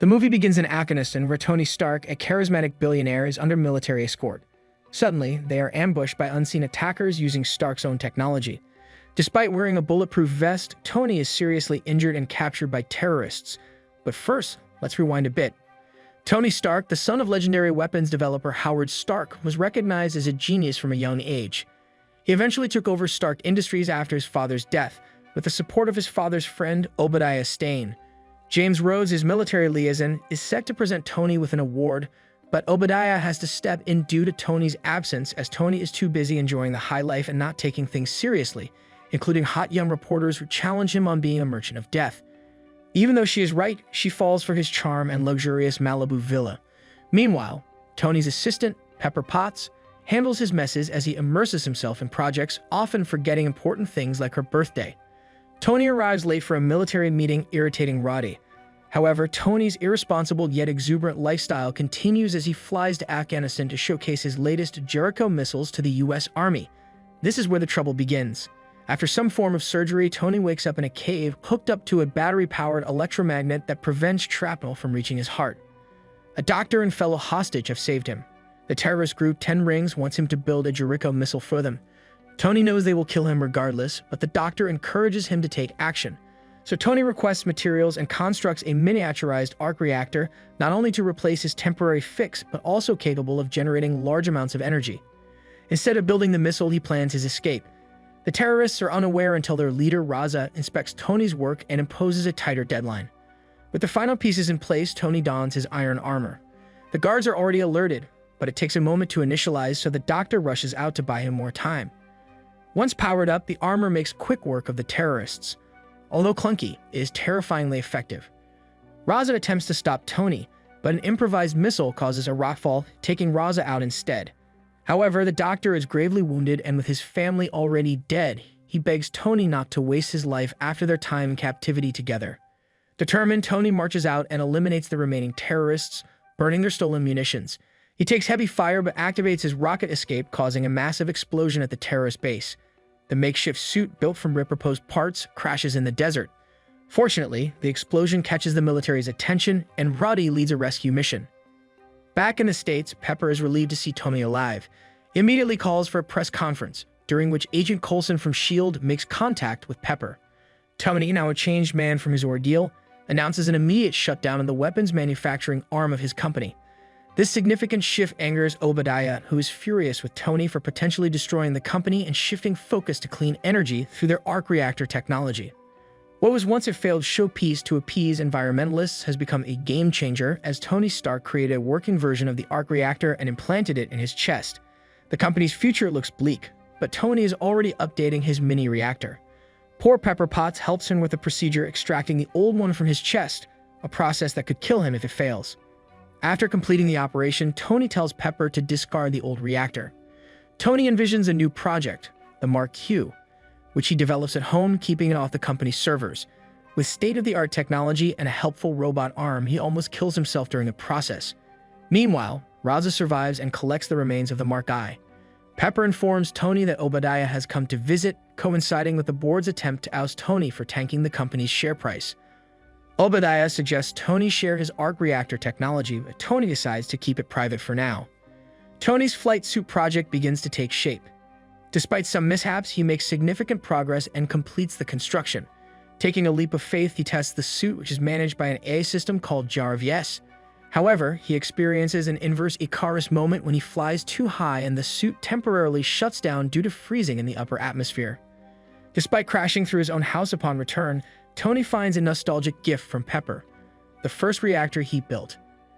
The movie begins in Afghanistan, where Tony Stark, a charismatic billionaire, is under military escort. Suddenly, they are ambushed by unseen attackers using Stark's own technology. Despite wearing a bulletproof vest, Tony is seriously injured and captured by terrorists. But first, let's rewind a bit. Tony Stark, the son of legendary weapons developer Howard Stark, was recognized as a genius from a young age. He eventually took over Stark Industries after his father's death, with the support of his father's friend, Obadiah Stane. James Rhodes, his military liaison, is set to present Tony with an award, but Obadiah has to step in due to Tony's absence, as Tony is too busy enjoying the high life and not taking things seriously, including hot young reporters who challenge him on being a merchant of death. Even though she is right, she falls for his charm and luxurious Malibu villa. Meanwhile, Tony's assistant, Pepper Potts, handles his messes as he immerses himself in projects, often forgetting important things like her birthday. Tony arrives late for a military meeting, irritating Roddy. However, Tony's irresponsible yet exuberant lifestyle continues as he flies to Afghanistan to showcase his latest Jericho missiles to the US Army. This is where the trouble begins. After some form of surgery, Tony wakes up in a cave hooked up to a battery-powered electromagnet that prevents shrapnel from reaching his heart. A doctor and fellow hostage have saved him. The terrorist group 10 Rings wants him to build a Jericho missile for them. Tony knows they will kill him regardless, but the doctor encourages him to take action. So Tony requests materials and constructs a miniaturized arc reactor, not only to replace his temporary fix, but also capable of generating large amounts of energy. Instead of building the missile, he plans his escape. The terrorists are unaware until their leader, Raza, inspects Tony's work and imposes a tighter deadline. With the final pieces in place, Tony dons his iron armor. The guards are already alerted, but it takes a moment to initialize, so the doctor rushes out to buy him more time. Once powered up, the armor makes quick work of the terrorists. Although clunky, it is terrifyingly effective. Raza attempts to stop Tony, but an improvised missile causes a rockfall, taking Raza out instead. However, the doctor is gravely wounded, and with his family already dead, he begs Tony not to waste his life after their time in captivity together. Determined, Tony marches out and eliminates the remaining terrorists, burning their stolen munitions. He takes heavy fire but activates his rocket escape, causing a massive explosion at the terrorist base. The makeshift suit, built from repurposed parts, crashes in the desert. Fortunately, the explosion catches the military's attention, and Roddy leads a rescue mission. Back in the States, Pepper is relieved to see Tony alive. He immediately calls for a press conference, during which Agent Coulson from S.H.I.E.L.D. makes contact with Pepper. Tony, now a changed man from his ordeal, announces an immediate shutdown of the weapons manufacturing arm of his company. This significant shift angers Obadiah, who is furious with Tony for potentially destroying the company and shifting focus to clean energy through their arc reactor technology. What was once a failed showpiece to appease environmentalists has become a game-changer, as Tony Stark created a working version of the arc reactor and implanted it in his chest. The company's future looks bleak, but Tony is already updating his mini-reactor. Poor Pepper Potts helps him with the procedure, extracting the old one from his chest, a process that could kill him if it fails. After completing the operation, Tony tells Pepper to discard the old reactor. Tony envisions a new project, the Mark Q, which he develops at home, keeping it off the company's servers. With state-of-the-art technology and a helpful robot arm, he almost kills himself during the process. Meanwhile, Raza survives and collects the remains of the Mark I. Pepper informs Tony that Obadiah has come to visit, coinciding with the board's attempt to oust Tony for tanking the company's share price. Obadiah suggests Tony share his arc reactor technology, but Tony decides to keep it private for now. Tony's flight suit project begins to take shape. Despite some mishaps, he makes significant progress and completes the construction. Taking a leap of faith, he tests the suit, which is managed by an AI system called Jarvis. However, he experiences an inverse Icarus moment when he flies too high and the suit temporarily shuts down due to freezing in the upper atmosphere. Despite crashing through his own house upon return, Tony finds a nostalgic gift from Pepper, the first reactor he built.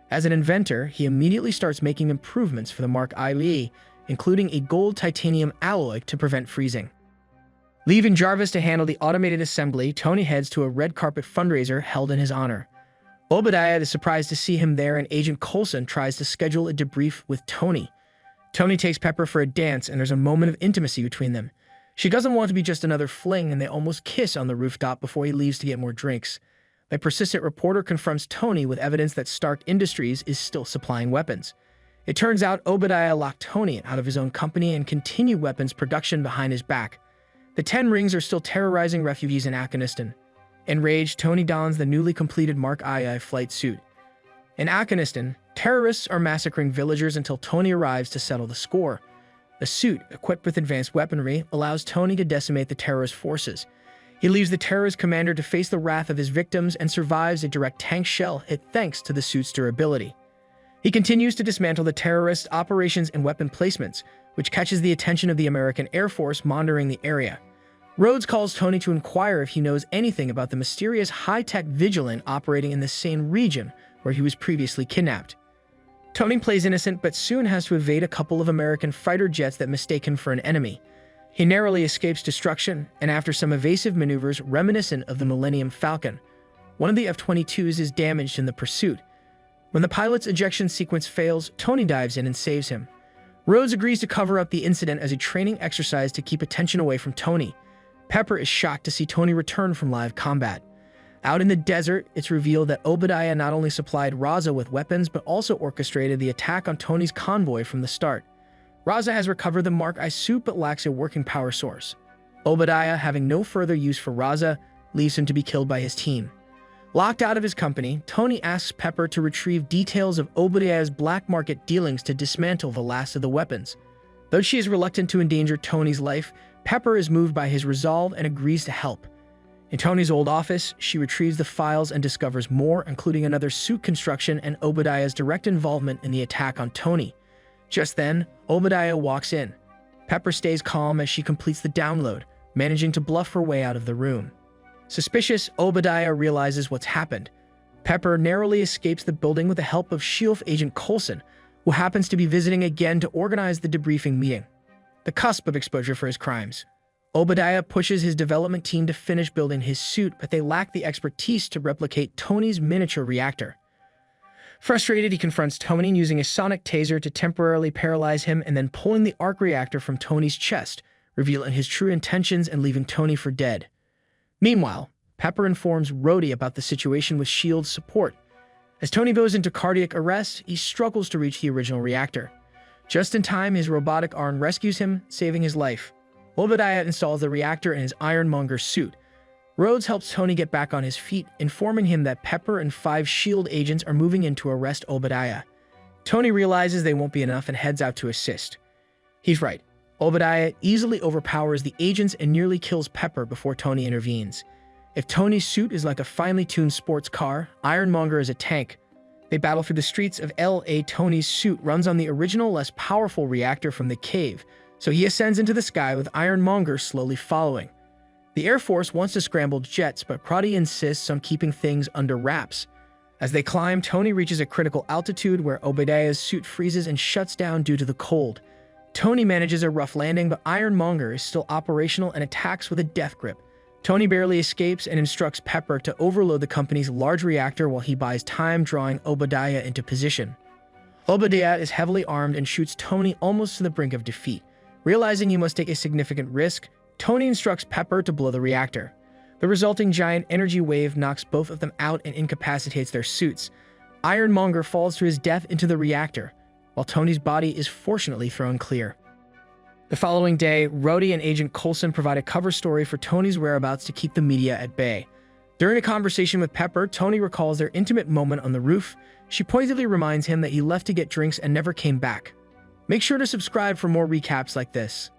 As an inventor, he immediately starts making improvements for the Mark I, including a gold titanium alloy to prevent freezing. Leaving Jarvis to handle the automated assembly, Tony heads to a red carpet fundraiser held in his honor. Obadiah is surprised to see him there, and Agent Coulson tries to schedule a debrief with Tony. Tony takes Pepper for a dance, and there's a moment of intimacy between them. She doesn't want to be just another fling, and they almost kiss on the rooftop before he leaves to get more drinks. The persistent reporter confronts Tony with evidence that Stark Industries is still supplying weapons. It turns out Obadiah locked Tony out of his own company and continued weapons production behind his back. The 10 Rings are still terrorizing refugees in Afghanistan. Enraged, Tony dons the newly completed Mark II flight suit. In Afghanistan, terrorists are massacring villagers until Tony arrives to settle the score. The suit, equipped with advanced weaponry, allows Tony to decimate the terrorist forces. He leaves the terrorist commander to face the wrath of his victims and survives a direct tank shell hit thanks to the suit's durability. He continues to dismantle the terrorist operations and weapon placements, which catches the attention of the American Air Force monitoring the area. Rhodes calls Tony to inquire if he knows anything about the mysterious high-tech vigilant operating in the same region where he was previously kidnapped. Tony plays innocent but soon has to evade a couple of American fighter jets that mistake him for an enemy. He narrowly escapes destruction, and after some evasive maneuvers reminiscent of the Millennium Falcon, one of the F-22s is damaged in the pursuit. When the pilot's ejection sequence fails, Tony dives in and saves him. Rhodes agrees to cover up the incident as a training exercise to keep attention away from Tony. Pepper is shocked to see Tony return from live combat. Out in the desert, it's revealed that Obadiah not only supplied Raza with weapons, but also orchestrated the attack on Tony's convoy from the start. Raza has recovered the Mark I suit but lacks a working power source. Obadiah, having no further use for Raza, leaves him to be killed by his team. Locked out of his company, Tony asks Pepper to retrieve details of Obadiah's black market dealings to dismantle the last of the weapons. Though she is reluctant to endanger Tony's life, Pepper is moved by his resolve and agrees to help. In Tony's old office, she retrieves the files and discovers more, including another suit construction and Obadiah's direct involvement in the attack on Tony. Just then, Obadiah walks in. Pepper stays calm as she completes the download, managing to bluff her way out of the room. Suspicious, Obadiah realizes what's happened. Pepper narrowly escapes the building with the help of SHIELD agent Coulson, who happens to be visiting again to organize the debriefing meeting. The cusp of exposure for his crimes. Obadiah pushes his development team to finish building his suit, but they lack the expertise to replicate Tony's miniature reactor. Frustrated, he confronts Tony using a sonic taser to temporarily paralyze him and then pulling the arc reactor from Tony's chest, revealing his true intentions and leaving Tony for dead. Meanwhile, Pepper informs Rhodey about the situation with SHIELD's support. As Tony goes into cardiac arrest, he struggles to reach the original reactor. Just in time, his robotic arm rescues him, saving his life. Obadiah installs the reactor in his Ironmonger suit. Rhodes helps Tony get back on his feet, informing him that Pepper and 5 SHIELD agents are moving in to arrest Obadiah. Tony realizes they won't be enough and heads out to assist. He's right. Obadiah easily overpowers the agents and nearly kills Pepper before Tony intervenes. If Tony's suit is like a finely tuned sports car, Ironmonger is a tank. They battle through the streets of L.A. Tony's suit runs on the original, less powerful reactor from the cave, so he ascends into the sky with Ironmonger slowly following. The Air Force wants to scramble jets, but Proddy insists on keeping things under wraps. As they climb, Tony reaches a critical altitude where Obadiah's suit freezes and shuts down due to the cold. Tony manages a rough landing, but Ironmonger is still operational and attacks with a death grip. Tony barely escapes and instructs Pepper to overload the company's large reactor while he buys time, drawing Obadiah into position. Obadiah is heavily armed and shoots Tony almost to the brink of defeat. Realizing he must take a significant risk, Tony instructs Pepper to blow the reactor. The resulting giant energy wave knocks both of them out and incapacitates their suits. Ironmonger falls to his death into the reactor, while Tony's body is fortunately thrown clear. The following day, Rhodey and Agent Coulson provide a cover story for Tony's whereabouts to keep the media at bay. During a conversation with Pepper, Tony recalls their intimate moment on the roof. She pointedly reminds him that he left to get drinks and never came back. Make sure to subscribe for more recaps like this.